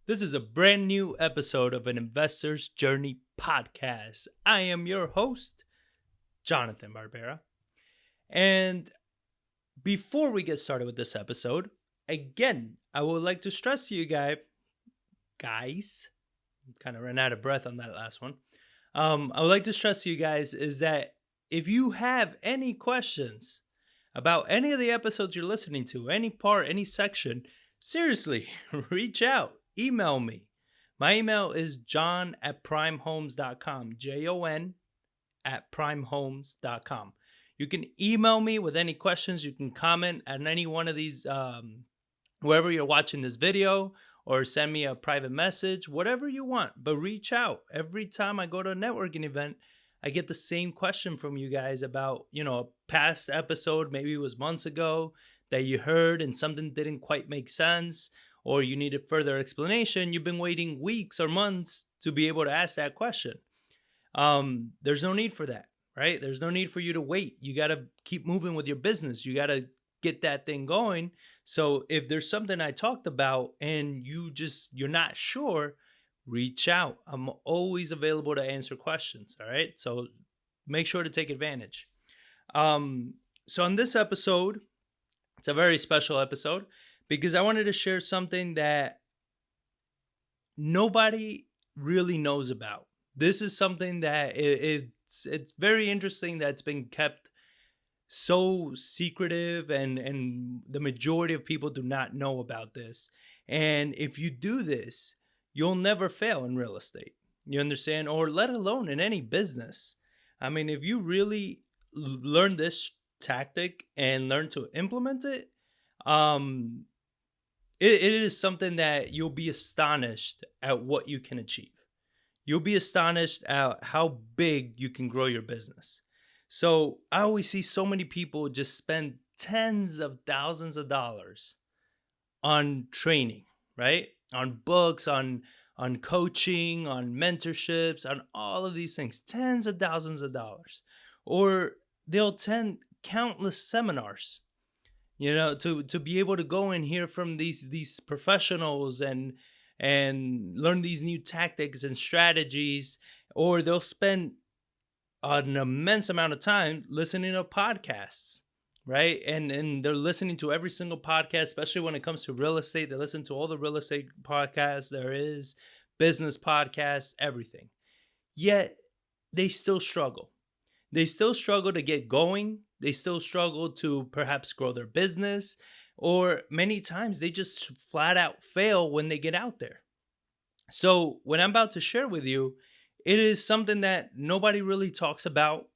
This is a brand new episode of an Investor's Journey podcast. I am your host, Jonathan Barbera. And before we get started with this episode, again, I would like to stress to you guys, kind of ran out of breath on that last one. I would like to stress to you guys is that if you have any questions about any of the episodes you're listening to, any part, any section, seriously, reach out, email me. My email is john@primehomes.com, JON@primehomes.com. You can email me with any questions. You can comment at any one of these, wherever you're watching this video, or send me a private message, whatever you want. But reach out. Every time I go to a networking event, I get the same question from you guys about, a past episode, maybe it was months ago, that you heard and something didn't quite make sense, or you needed further explanation. You've been waiting weeks or months to be able to ask that question. There's no need for that, right? There's no need for you to wait. You got to keep moving with your business. You got to get that thing going. So if there's something I talked about and you're not sure, reach out. I'm always available to answer questions. All right. So make sure to take advantage. So on this episode, it's a very special episode because I wanted to share something that nobody really knows about. This is something that it's very interesting that it's been kept so secretive, and the majority of people do not know about this. And if you do this, you'll never fail in real estate. You understand? Or let alone in any business. I mean, if you really learn this tactic and learn to implement it, it is something that you'll be astonished at what you can achieve. You'll be astonished at how big you can grow your business. So I always see so many people just spend tens of thousands of dollars on training, right? On books, on coaching, on mentorships, on all of these things, tens of thousands of dollars. Or they'll attend countless seminars, to be able to go and hear from these professionals and learn these new tactics and strategies. Or they'll spend an immense amount of time listening to podcasts, right? And they're listening to every single podcast, especially when it comes to real estate. They listen to all the real estate podcasts there is, business podcasts, everything. Yet they still struggle. They still struggle to get going. They still struggle to perhaps grow their business, or many times they just flat out fail when they get out there. So what I'm about to share with you, it is something that nobody really talks about.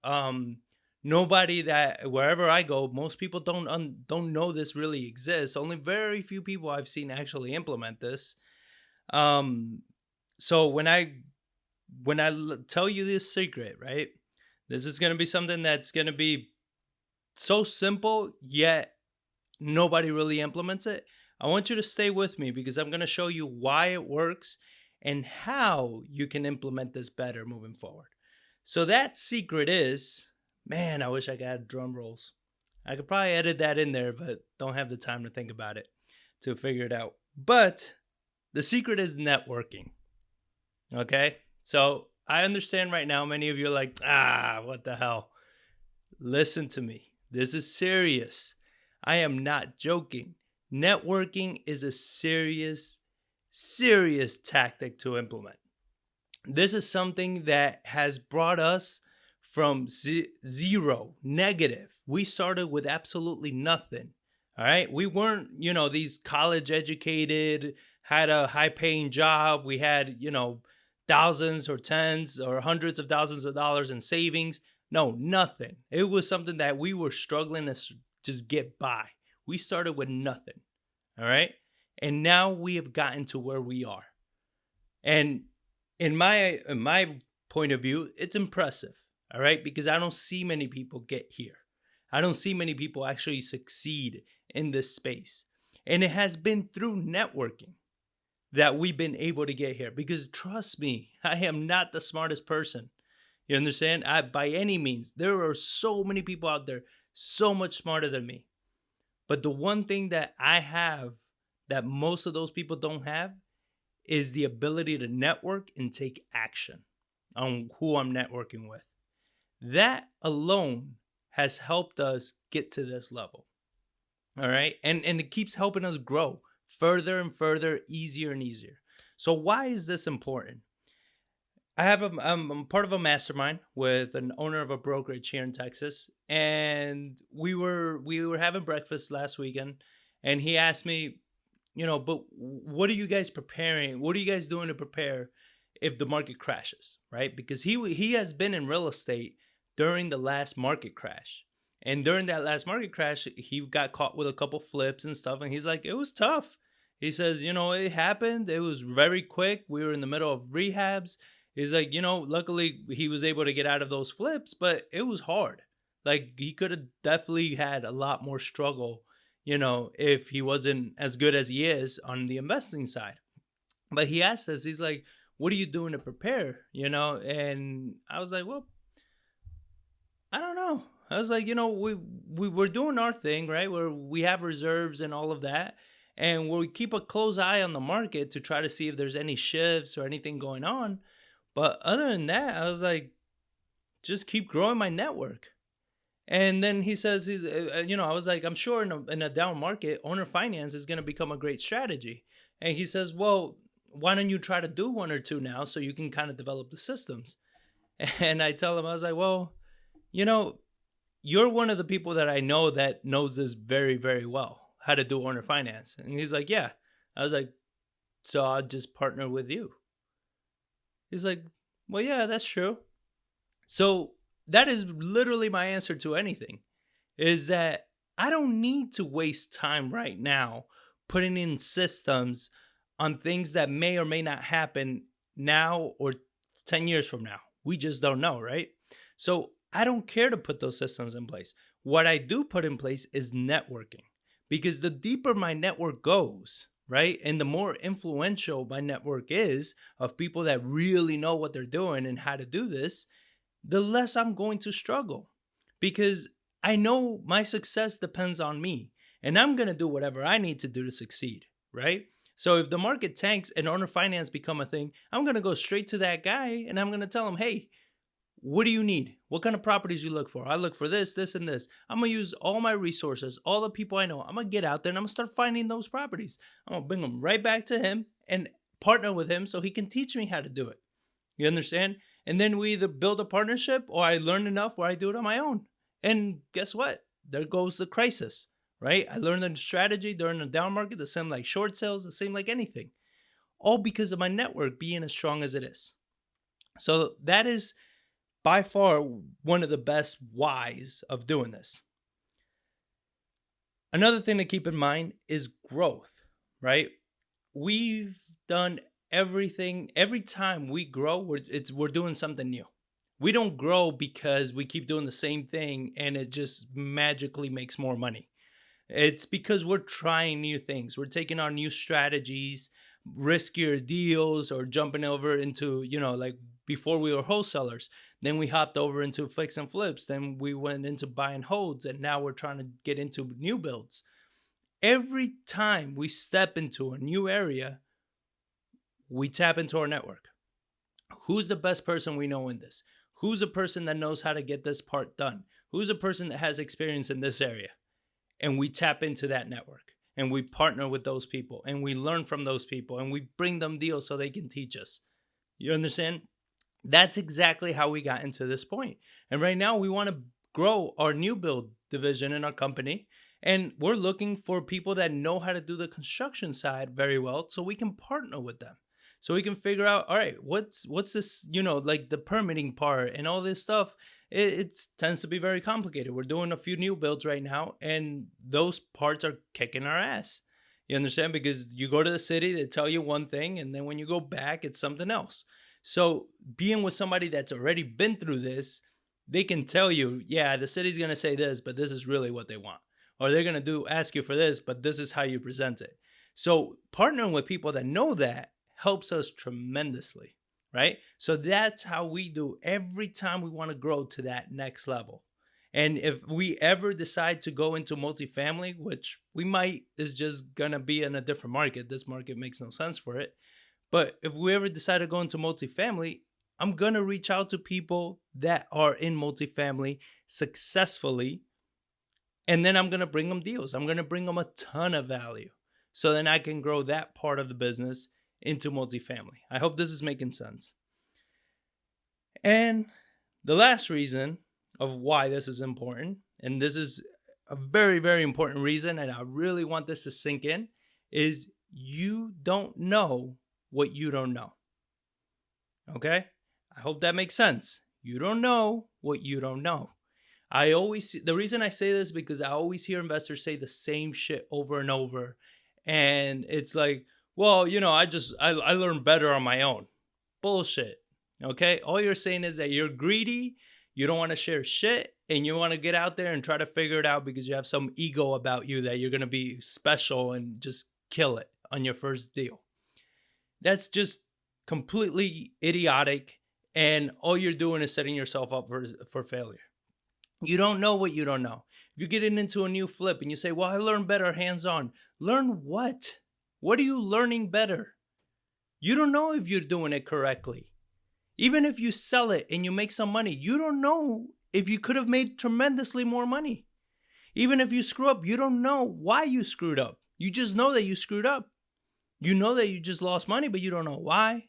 Nobody that wherever I go, most people don't know this really exists. Only very few people I've seen actually implement this. So when I tell you this secret, right? This is going to be something that's going to be so simple, yet nobody really implements it. I want you to stay with me because I'm going to show you why it works and how you can implement this better moving forward. So that secret is, man, I wish I got drum rolls. I could probably edit that in there, but don't have the time to think about it to figure it out. But the secret is networking. Okay? So I understand right now many of you are like, what the hell? Listen to me. This is serious. I am not joking. Networking is a serious tactic to implement. This is something that has brought us from zero, negative. We started with absolutely nothing. All right. We weren't, these college educated, had a high paying job. We had, thousands or tens or hundreds of thousands of dollars in savings. No, nothing. It was something that we were struggling to just get by. We started with nothing. All right. And now we have gotten to where we are. And in my point of view, it's impressive. All right. Because I don't see many people get here. I don't see many people actually succeed in this space. And it has been through networking that we've been able to get here. Because trust me, I am not the smartest person. You understand? By any means, there are so many people out there so much smarter than me. But the one thing that I have that most of those people don't have is the ability to network and take action on who I'm networking with. That alone has helped us get to this level. All right. And it keeps helping us grow further and further, easier and easier. So why is this important? I'm part of a mastermind with an owner of a brokerage here in Texas, and we were having breakfast last weekend, and he asked me, but what are you guys preparing? What are you guys doing to prepare if the market crashes, right? Because he has been in real estate during the last market crash. And during that last market crash, he got caught with a couple flips and stuff, and he's like, it was tough. He says, it happened. It was very quick. We were in the middle of rehabs. He's like, luckily he was able to get out of those flips, but it was hard. Like he could have definitely had a lot more struggle, if he wasn't as good as he is on the investing side. But he asked us, he's like, what are you doing to prepare? And I was like, well, I don't know. I was like, we're doing our thing, right? Where we have reserves and all of that. And we keep a close eye on the market to try to see if there's any shifts or anything going on. But other than that, I was like, just keep growing my network. And then he says, I was like, I'm sure in a down market, owner finance is going to become a great strategy. And he says, well, why don't you try to do one or two now so you can kind of develop the systems? And I tell him, I was like, well, you're one of the people that I know that knows this very, very well, how to do owner finance. And he's like, yeah. I was like, so I'll just partner with you. He's like, well, yeah, that's true. So that is literally my answer to anything, is that I don't need to waste time right now putting in systems on things that may or may not happen now or 10 years from now. We just don't know, right? So I don't care to put those systems in place. What I do put in place is networking, because the deeper my network goes, right? And the more influential my network is of people that really know what they're doing and how to do this, the less I'm going to struggle, because I know my success depends on me and I'm going to do whatever I need to do to succeed, right? So if the market tanks and owner finance become a thing, I'm going to go straight to that guy and I'm going to tell him, hey, what do you need? What kind of properties you look for? I look for this, this, and this. I'm going to use all my resources, all the people I know. I'm going to get out there and I'm going to start finding those properties. I'm going to bring them right back to him and partner with him so he can teach me how to do it. You understand? And then we either build a partnership or I learn enough where I do it on my own. And guess what? There goes the crisis, right? I learned the strategy during the down market, the same like short sales, the same like anything. All because of my network being as strong as it is. So that is by far one of the best whys of doing this. Another thing to keep in mind is growth, right? We've done everything. Every time we grow, we're doing something new. We don't grow because we keep doing the same thing and it just magically makes more money. It's because we're trying new things. We're taking on new strategies, riskier deals, or jumping over into, like before we were wholesalers. Then we hopped over into fix and flips. Then we went into buy and holds. And now we're trying to get into new builds. Every time we step into a new area, we tap into our network. Who's the best person we know in this? Who's a person that knows how to get this part done? Who's a person that has experience in this area? And we tap into that network and we partner with those people and we learn from those people and we bring them deals so they can teach us. You understand? That's exactly how we got into this point. And right now we want to grow our new build division in our company. And we're looking for people that know how to do the construction side very well so we can partner with them. So we can figure out, all right, what's this, like the permitting part and all this stuff. It tends to be very complicated. We're doing a few new builds right now, and those parts are kicking our ass. You understand? Because you go to the city, they tell you one thing, and then when you go back, it's something else. So being with somebody that's already been through this, they can tell you, yeah, the city's going to say this, but this is really what they want. Or they're going to ask you for this, but this is how you present it. So partnering with people that know that helps us tremendously, right? So that's how we do every time we want to grow to that next level. And if we ever decide to go into multifamily, which we might, is just going to be in a different market. This market makes no sense for it. But if we ever decide to go into multifamily, I'm going to reach out to people that are in multifamily successfully. And then I'm going to bring them deals. I'm going to bring them a ton of value. So then I can grow that part of the business into multifamily. I hope this is making sense. And the last reason of why this is important, and this is a very, very important reason, and I really want this to sink in, is you don't know what you don't know. Okay? I hope that makes sense. You don't know what you don't know. The reason I say this is because I always hear investors say the same shit over and over. And it's like, well, I learned better on my own. Bullshit. Okay? All you're saying is that you're greedy, you don't want to share shit, and you want to get out there and try to figure it out because you have some ego about you that you're going to be special and just kill it on your first deal. That's just completely idiotic, and all you're doing is setting yourself up for failure. You don't know what you don't know. If you're getting into a new flip and you say, well, I learned better hands-on. Learn what? What are you learning better? You don't know if you're doing it correctly. Even if you sell it and you make some money, you don't know if you could have made tremendously more money. Even if you screw up, you don't know why you screwed up. You just know that you screwed up. You know that you just lost money, but you don't know why.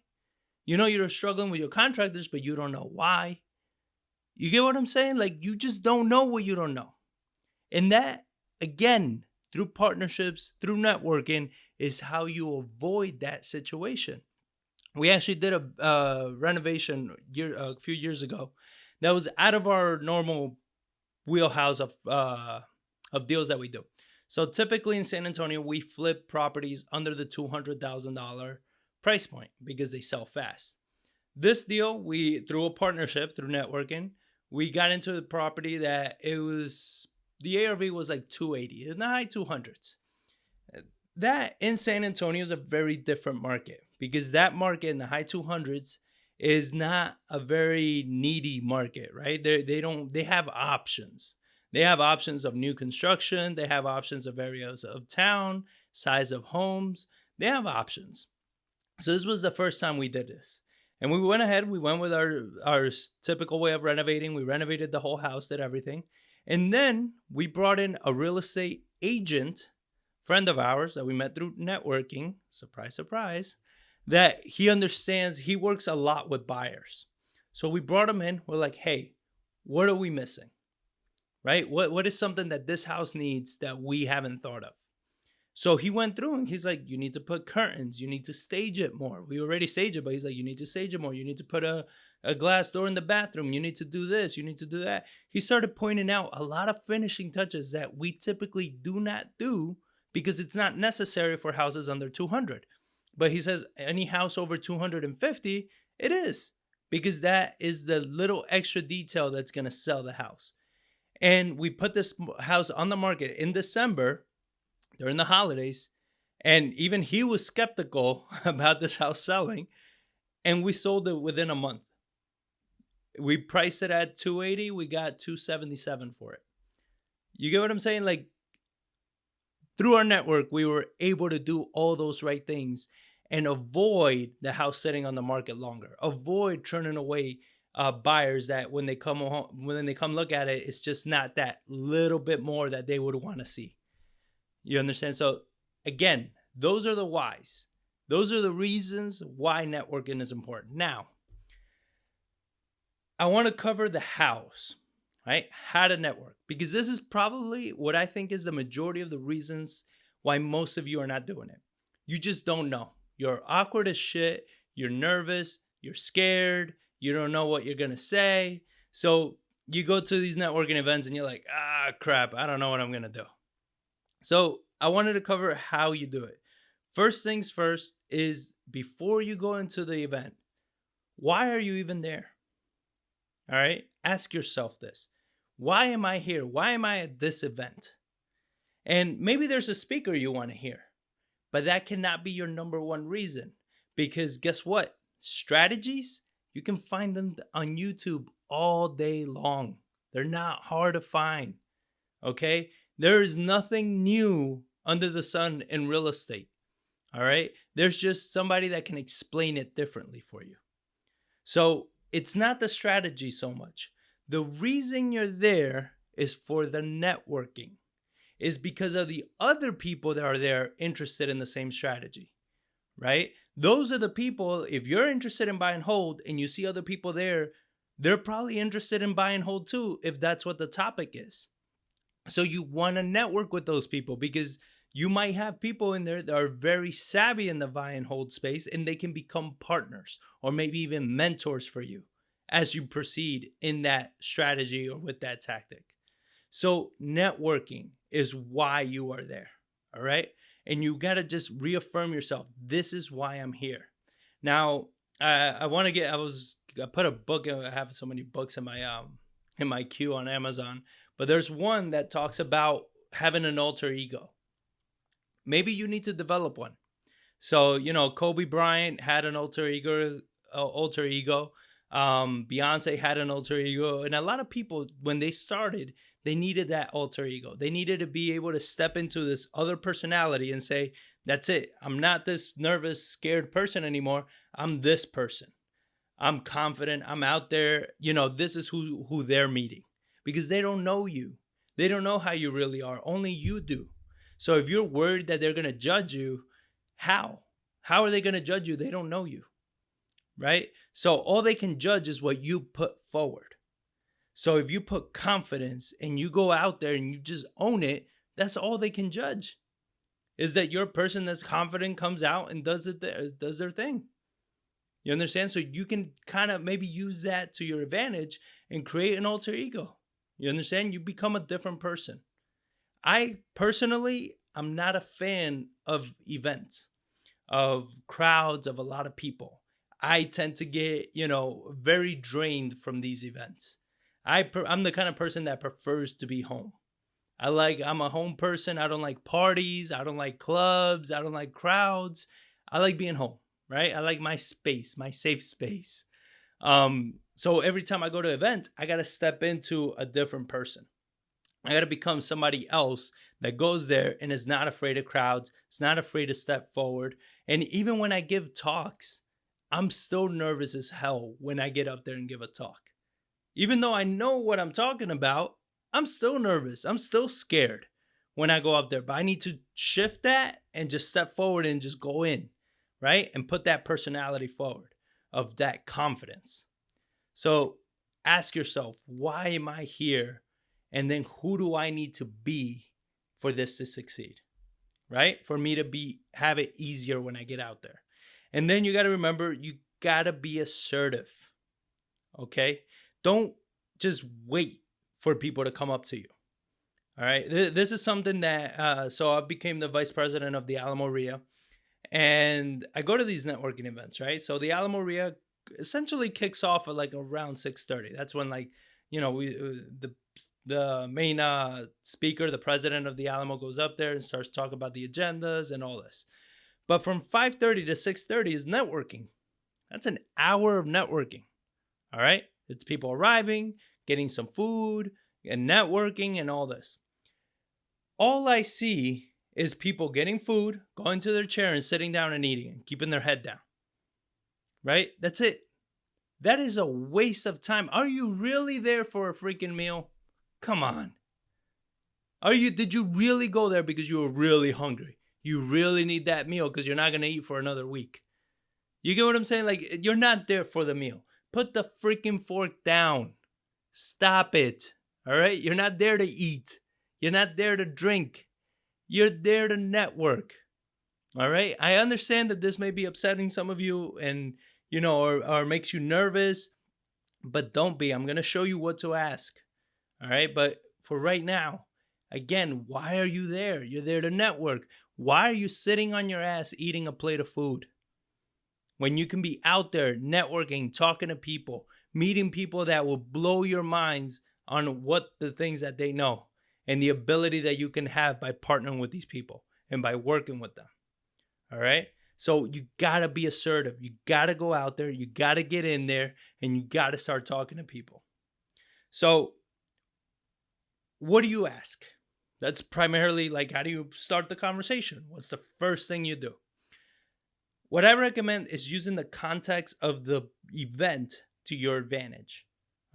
You know you're struggling with your contractors, but you don't know why. You get what I'm saying? Like, you just don't know what you don't know. And that, again, through partnerships, through networking, is how you avoid that situation. We actually did a renovation a few years ago that was out of our normal wheelhouse of deals that we do. So typically in San Antonio, we flip properties under the $200,000 price point because they sell fast. This deal, through a partnership, through networking, we got into the property that the ARV was like 280 in the high 200s. That in San Antonio is a very different market because that market in the high 200s is not a very needy market, right? They have options. They have options of new construction. They have options of areas of town, size of homes. They have options. So this was the first time we did this. And we went ahead, we went with our typical way of renovating. We renovated the whole house, did everything. And then we brought in a real estate agent, friend of ours that we met through networking, surprise, surprise, that he works a lot with buyers. So we brought him in. We're like, hey, what are we missing? Right? What is something that this house needs that we haven't thought of? So he went through and he's like, you need to put curtains. You need to stage it more. We already stage it, but he's like, you need to stage it more. You need to put a glass door in the bathroom. You need to do this. You need to do that. He started pointing out a lot of finishing touches that we typically do not do because it's not necessary for houses under 200. But he says any house over 250, it is, because that is the little extra detail that's going to sell the house. And we put this house on the market in December during the holidays. And even he was skeptical about this house selling. And we sold it within a month. We priced it at 280. We got 277 for it. You get what I'm saying? Like, through our network, we were able to do all those right things and avoid the house sitting on the market longer. Avoid turning away buyers that when they come look at it, it's just not that little bit more that they would want to see. You understand? So again, those are the whys. Those are the reasons why networking is important. Now, I want to cover the hows, right? How to network, because this is probably what I think is the majority of the reasons why most of you are not doing it. You just don't know. You're awkward as shit. You're nervous. You're scared. You don't know what you're going to say. So you go to these networking events and you're like, crap, I don't know what I'm going to do. So I wanted to cover how you do it. First things first is, before you go into the event, why are you even there? All right. Ask yourself this. Why am I here? Why am I at this event? And maybe there's a speaker you want to hear, but that cannot be your number one reason, because guess what? Strategies, you can find them on YouTube all day long. They're not hard to find. Okay. There is nothing new under the sun in real estate. All right. There's just somebody that can explain it differently for you. So it's not the strategy so much. The reason you're there is for the networking, is because of the other people that are there interested in the same strategy, right? Those are the people, if you're interested in buy and hold and you see other people there, they're probably interested in buy and hold too, if that's what the topic is. So you want to network with those people because you might have people in there that are very savvy in the buy and hold space and they can become partners or maybe even mentors for you as you proceed in that strategy or with that tactic. So networking is why you are there. All right. And you got to just reaffirm yourself. This is why I'm here. Now, I want to get, I put a book, I have so many books in my queue on Amazon, but there's one that talks about having an alter ego. Maybe you need to develop one. So, Kobe Bryant had an alter ego, Beyonce had an alter ego. And a lot of people, when they started, they needed that alter ego. They needed to be able to step into this other personality and say, that's it. I'm not this nervous, scared person anymore. I'm this person. I'm confident. I'm out there. This is who they're meeting because they don't know you. They don't know how you really are. Only you do. So if you're worried that they're going to judge you, how? How are they going to judge you? They don't know you, right? So all they can judge is what you put forward. So if you put confidence and you go out there and you just own it, that's all they can judge. Is that your person that's confident comes out and does their thing. You understand? So you can kind of maybe use that to your advantage and create an alter ego. You understand? You become a different person. I personally, I'm not a fan of events, of crowds, of a lot of people. I tend to get, very drained from these events. I'm the kind of person that prefers to be home. I'm a home person. I don't like parties. I don't like clubs. I don't like crowds. I like being home, right? I like my space, my safe space. So every time I go to an event, I got to step into a different person. I got to become somebody else that goes there and is not afraid of crowds. It's not afraid to step forward. And even when I give talks, I'm still nervous as hell when I get up there and give a talk. Even though I know what I'm talking about, I'm still nervous. I'm still scared when I go up there. But I need to shift that and just step forward and just go in, right? And put that personality forward of that confidence. So ask yourself, why am I here? And then who do I need to be for this to succeed, right? For me to have it easier when I get out there. And then you got to remember, you got to be assertive, okay? Don't just wait for people to come up to you, all right? This is something that, so I became the vice president of the Alamo RIA, and I go to these networking events, right? So the Alamo RIA essentially kicks off at like around 6:30. That's when the main speaker, the president of the Alamo, goes up there and starts talking about the agendas and all this. But from 5:30 to 6:30 is networking. That's an hour of networking. All right? It's people arriving, getting some food, and networking and all this. All I see is people getting food, going to their chair and sitting down and eating and keeping their head down. Right? That's it. That is a waste of time. Are you really there for a freaking meal? Come on. Did you really go there because you were really hungry? You really need that meal because you're not going to eat for another week. You get what I'm saying? Like, you're not there for the meal. Put the freaking fork down. Stop it. All right? You're not there to eat. You're not there to drink. You're there to network. All right? I understand that this may be upsetting some of you and, or makes you nervous, but don't be. I'm going to show you what to ask. All right? But for right now, again, why are you there? You're there to network. Why are you sitting on your ass eating a plate of food? When you can be out there networking, talking to people, meeting people that will blow your minds on what the things that they know and the ability that you can have by partnering with these people and by working with them. All right? So you got to be assertive. You got to go out there. You got to get in there and you got to start talking to people. So what do you ask? That's primarily like, how do you start the conversation? What's the first thing you do? What I recommend is using the context of the event to your advantage.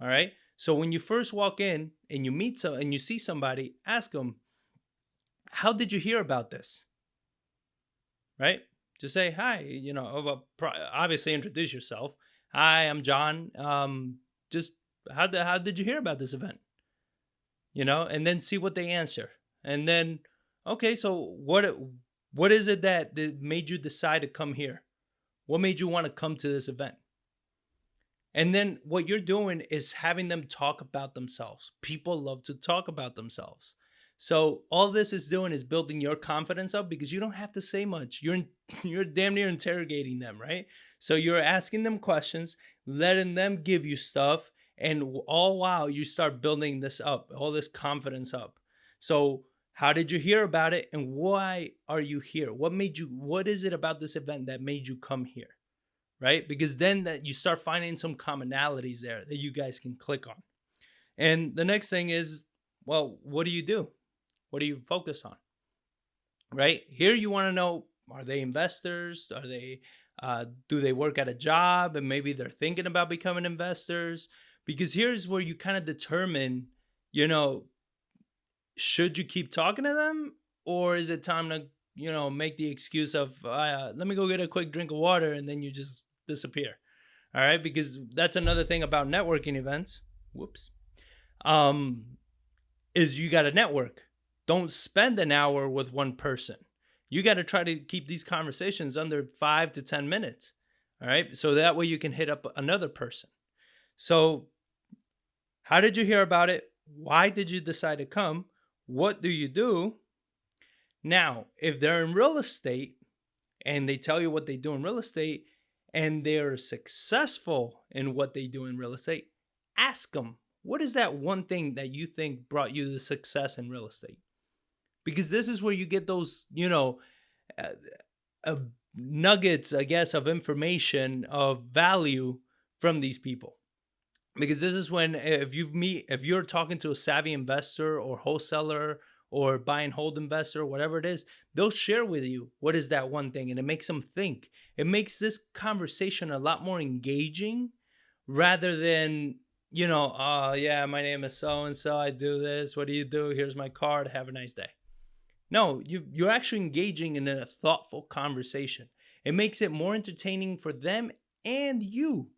All right. So when you first walk in and you meet some and you see somebody, ask them, "How did you hear about this?" Right? Just say, "Hi." Obviously introduce yourself. "Hi, I'm John. Just how did you hear about this event?" And then see what they answer. And then, okay, so what is it that made you decide to come here? What made you want to come to this event? And then what you're doing is having them talk about themselves. People love to talk about themselves. So all this is doing is building your confidence up because you don't have to say much. You're damn near interrogating them, right? So you're asking them questions, letting them give you stuff, and all while you start building this up, all this confidence up. So how did you hear about it and why are you here? What is it about this event that made you come here? Right? Because then that you start finding some commonalities there that you guys can click on. And the next thing is, well, what do you do? What do you focus on? Right? Here you want to know, are they investors? Are they do they work at a job and maybe they're thinking about becoming investors? Because here's where you kind of determine, you know, should you keep talking to them or is it time to, make the excuse of let me go get a quick drink of water and then you just disappear. All right, because that's another thing about networking events. Whoops. Is you got to network. Don't spend an hour with one person. You got to try to keep these conversations under 5 to 10 minutes. All right, so that way you can hit up another person. So, how did you hear about it? Why did you decide to come? What do you do? Now, if they're in real estate and they tell you what they do in real estate and they're successful in what they do in real estate, ask them, what is that one thing that you think brought you the success in real estate? Because this is where you get those, uh, uh, nuggets, I guess, of information, of value from these people. Because this is when if you're talking to a savvy investor or wholesaler or buy and hold investor, whatever it is, they'll share with you what is that one thing, and it makes them think. It makes this conversation a lot more engaging rather than, oh yeah, my name is so and so, I do this, what do you do, here's my card, have a nice day. No, you're actually engaging in a thoughtful conversation. It makes it more entertaining for them and you.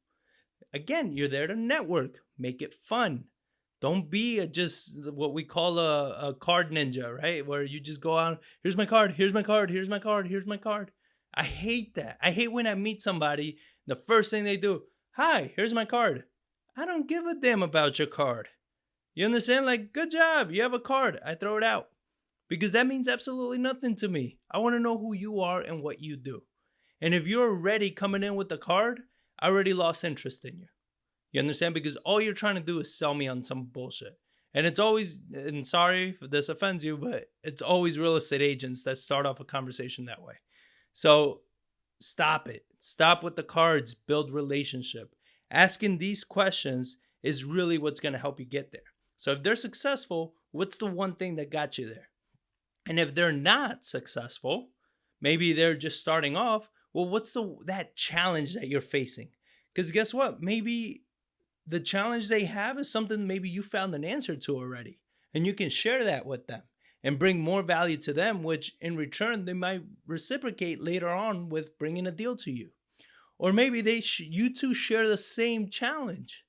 Again, you're there to network, make it fun. Don't be just what we call a card ninja, right? Where you just go out, here's my card, here's my card, here's my card, here's my card. I hate that. I hate when I meet somebody, the first thing they do, hi, here's my card. I don't give a damn about your card. You understand? Like, good job, you have a card. I throw it out because that means absolutely nothing to me. I want to know who you are and what you do. And if you're already coming in with the card, I already lost interest in you. You understand? Because all you're trying to do is sell me on some bullshit. And it's always, and sorry if this offends you, but it's always real estate agents that start off a conversation that way. So stop it. Stop with the cards, build relationship. Asking these questions is really what's going to help you get there. So if they're successful, what's the one thing that got you there? And if they're not successful, maybe they're just starting off, well, what's that challenge that you're facing? Because guess what? Maybe the challenge they have is something maybe you found an answer to already. And you can share that with them and bring more value to them, which in return, they might reciprocate later on with bringing a deal to you. Or maybe you two share the same challenge,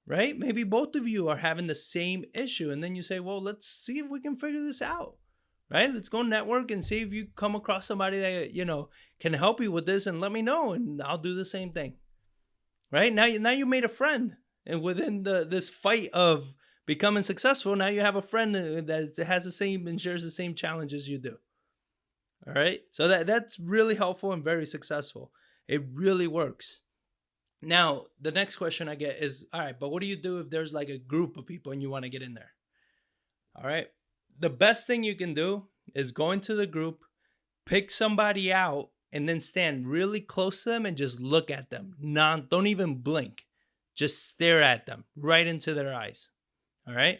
right? Maybe both of you are having the same issue. And then you say, well, let's see if we can figure this out, right? Let's go network and see if you come across somebody that, can help you with this and let me know. And I'll do the same thing. Right? Now you made a friend. And within this fight of becoming successful, now you have a friend that has the same and shares the same challenges you do. All right? So that's really helpful and very successful. It really works. Now, the next question I get is, all right, but what do you do if there's like a group of people and you want to get in there? All right? The best thing you can do is go into the group, pick somebody out, and then stand really close to them and just look at them. Don't even blink. Just stare at them right into their eyes. All right?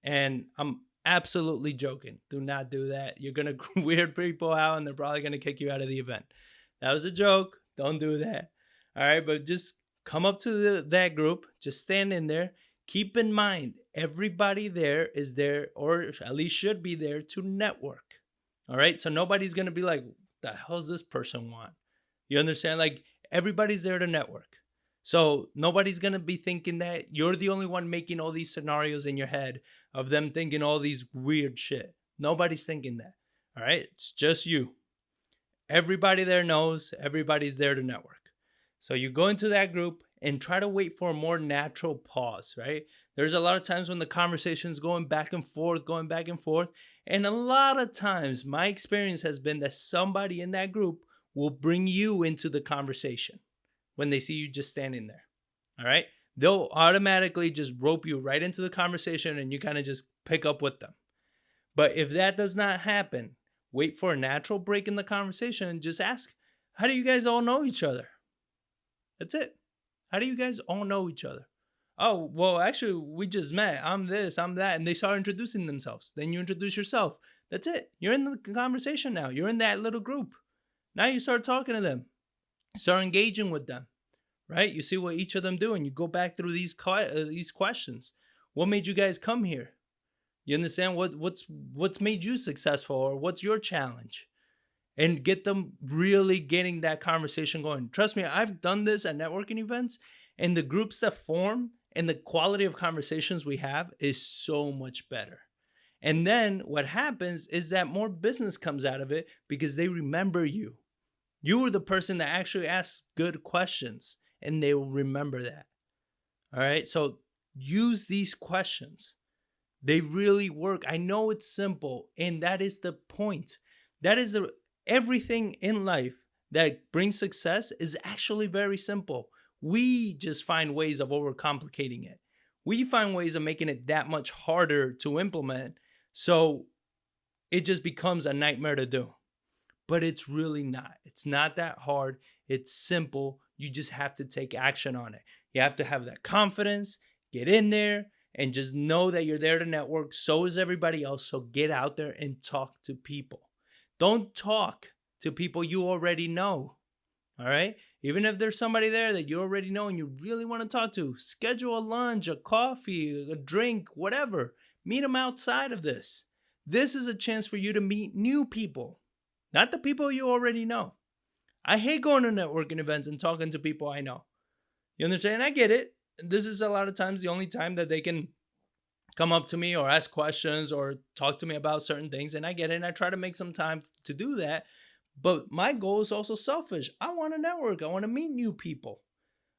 And I'm absolutely joking. Do not do that. You're going to weird people out and they're probably going to kick you out of the event. That was a joke. Don't do that. All right, but just come up to that group, just stand in there. Keep in mind, everybody there is there, or at least should be there, to network. All right, so nobody's gonna be like, "The hell's this person want?" You understand? Like, everybody's there to network. So nobody's gonna be thinking that you're the only one making all these scenarios in your head of them thinking all these weird shit. Nobody's thinking that. All right, it's just you. Everybody there knows everybody's there to network. So you go into that group and try to wait for a more natural pause, right? There's a lot of times when the conversation's going back and forth, going back and forth. And a lot of times, my experience has been that somebody in that group will bring you into the conversation when they see you just standing there. All right. They'll automatically just rope you right into the conversation and you kind of just pick up with them. But if that does not happen, wait for a natural break in the conversation and just ask, how do you guys all know each other? That's it. How do you guys all know each other? Oh, well, actually, we just met. I'm this, I'm that. And they start introducing themselves. Then you introduce yourself. That's it. You're in the conversation now. You're in that little group. Now you start talking to them, start engaging with them, right? You see what each of them do, and you go back through these questions. What made you guys come here? You understand what's made you successful, or what's your challenge? And get them really getting that conversation going. Trust me, I've done this at networking events, and the groups that form and the quality of conversations we have is so much better. And then what happens is that more business comes out of it because they remember you. You were the person that actually asked good questions, and they will remember that. All right. So use these questions. They really work. I know it's simple, and that is the point. That is everything in life that brings success is actually very simple. We just find ways of overcomplicating it. We find ways of making it that much harder to implement, so it just becomes a nightmare to do. But it's really not. It's not that hard. It's simple. You just have to take action on it. You have to have that confidence, get in there, and just know that you're there to network. So is everybody else. So get out there and talk to people. Don't talk to people you already know. All right? Even if there's somebody there that you already know and you really want to talk to, schedule a lunch, a coffee, a drink, whatever. Meet them outside of this. This is a chance for you to meet new people, not the people you already know. I hate going to networking events and talking to people I know. You understand? I get it. This is a lot of times the only time that they can come up to me or ask questions or talk to me about certain things. And I get it. And I try to make some time to do that. But my goal is also selfish. I want to network. I want to meet new people.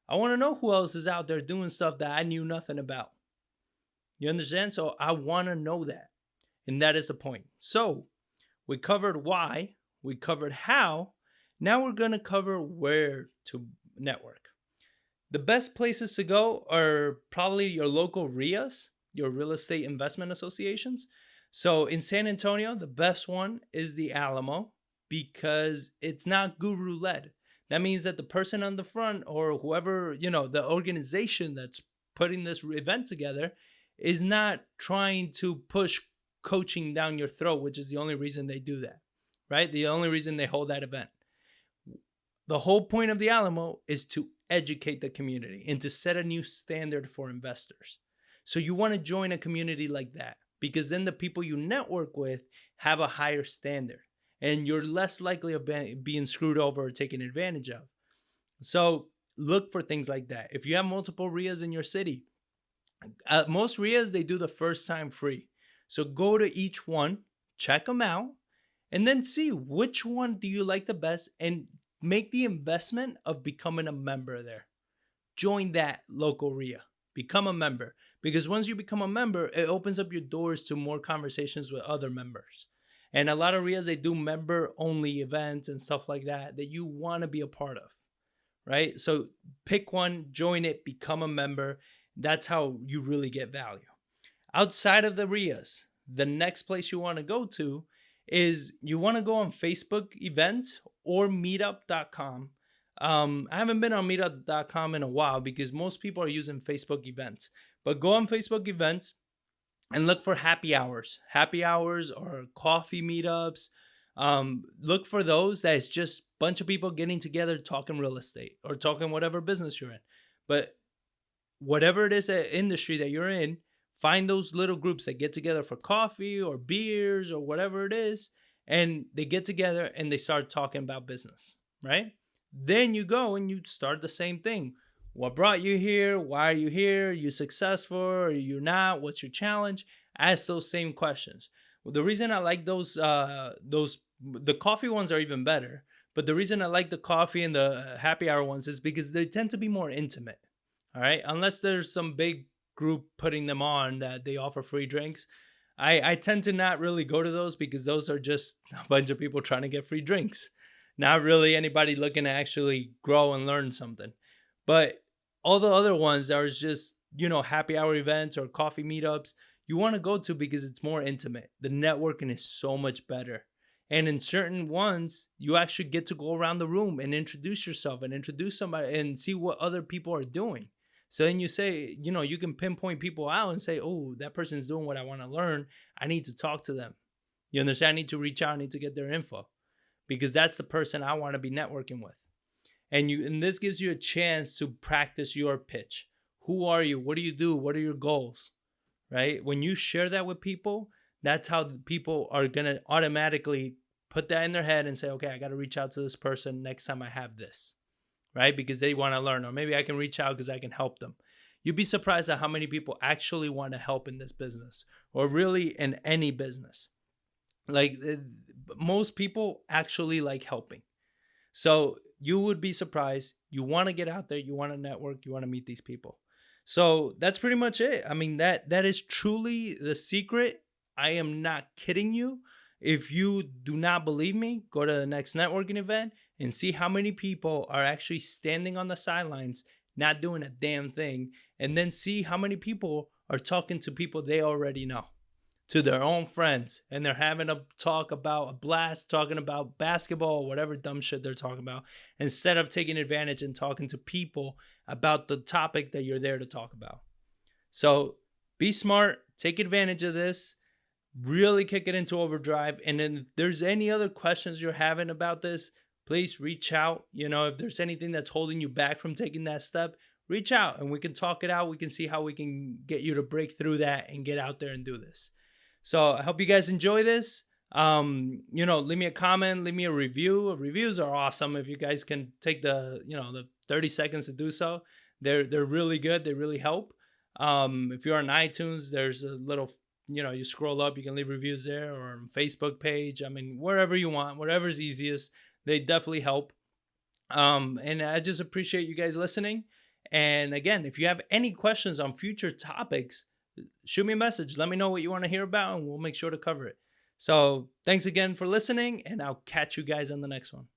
I want to know who else is out there doing stuff that I knew nothing about. You understand? So I want to know that. And that is the point. So we covered why, we covered how. Now we're going to cover where to network. The best places to go are probably your local RIAs, your real estate investment associations. So in San Antonio, the best one is the Alamo because it's not guru led. That means that the person on the front or whoever, the organization that's putting this event together is not trying to push coaching down your throat, which is the only reason they do that, right? The only reason they hold that event. The whole point of the Alamo is to educate the community and to set a new standard for investors. So you want to join a community like that because then the people you network with have a higher standard and you're less likely of being screwed over or taken advantage of. So look for things like that. If you have multiple RIAs in your city, most RIAs, they do the first time free. So go to each one, check them out, and then see which one do you like the best and make the investment of becoming a member there. Join that local RIA. Become a member. Because once you become a member, it opens up your doors to more conversations with other members. And a lot of RIAs, they do member-only events and stuff like that you want to be a part of, right? So pick one, join it, become a member. That's how you really get value. Outside of the RIAs, the next place you want to go to is you want to go on Facebook events or meetup.com. I haven't been on meetup.com in a while because most people are using Facebook events. But go on Facebook events and look for happy hours or coffee meetups. Look for those that is just a bunch of people getting together talking real estate or talking whatever business you're in. But whatever it is that industry that you're in, find those little groups that get together for coffee or beers or whatever it is, and they get together and they start talking about business, right? Then you go and you start the same thing. What brought you here? Why are you here? Are you successful or are you not? What's your challenge? Ask those same questions. Well, the reason I like those the coffee ones are even better. But the reason I like the coffee and the happy hour ones is because they tend to be more intimate. All right. Unless there's some big group putting them on that they offer free drinks. I tend to not really go to those because those are just a bunch of people trying to get free drinks. Not really anybody looking to actually grow and learn something. But all the other ones are just, happy hour events or coffee meetups you want to go to because it's more intimate. The networking is so much better. And in certain ones, you actually get to go around the room and introduce yourself and introduce somebody and see what other people are doing. So then you say, you can pinpoint people out and say, oh, that person's doing what I want to learn. I need to talk to them. You understand? I need to reach out. I need to get their info because that's the person I want to be networking with. And this gives you a chance to practice your pitch. Who are you? What do you do? What are your goals? Right? When you share that with people, that's how people are going to automatically put that in their head and say, okay, I got to reach out to this person next time I have this, right? Because they want to learn, or maybe I can reach out because I can help them. You'd be surprised at how many people actually want to help in this business or really in any business. Like most people actually like helping. So you would be surprised. You want to get out there, you want to network, you want to meet these people. So that's pretty much it. I mean, that is truly the secret. I am not kidding you. If you do not believe me, go to the next networking event and see how many people are actually standing on the sidelines, not doing a damn thing, and then see how many people are talking to people they already know, to their own friends, and they're having a talk about a blast, talking about basketball or whatever dumb shit they're talking about, instead of taking advantage and talking to people about the topic that you're there to talk about. So be smart, take advantage of this, really kick it into overdrive. And then if there's any other questions you're having about this, please reach out. If there's anything that's holding you back from taking that step, reach out and we can talk it out. We can see how we can get you to break through that and get out there and do this. So I hope you guys enjoy this. Leave me a comment, leave me a review. Reviews are awesome. If you guys can take the 30 seconds to do so, they're really good. They really help. If you're on iTunes, there's a little, you scroll up, you can leave reviews there, or on Facebook page. I mean, wherever you want, whatever's easiest, they definitely help. And I just appreciate you guys listening. And again, if you have any questions on future topics, shoot me a message. Let me know what you want to hear about, and we'll make sure to cover it. So thanks again for listening, and I'll catch you guys on the next one.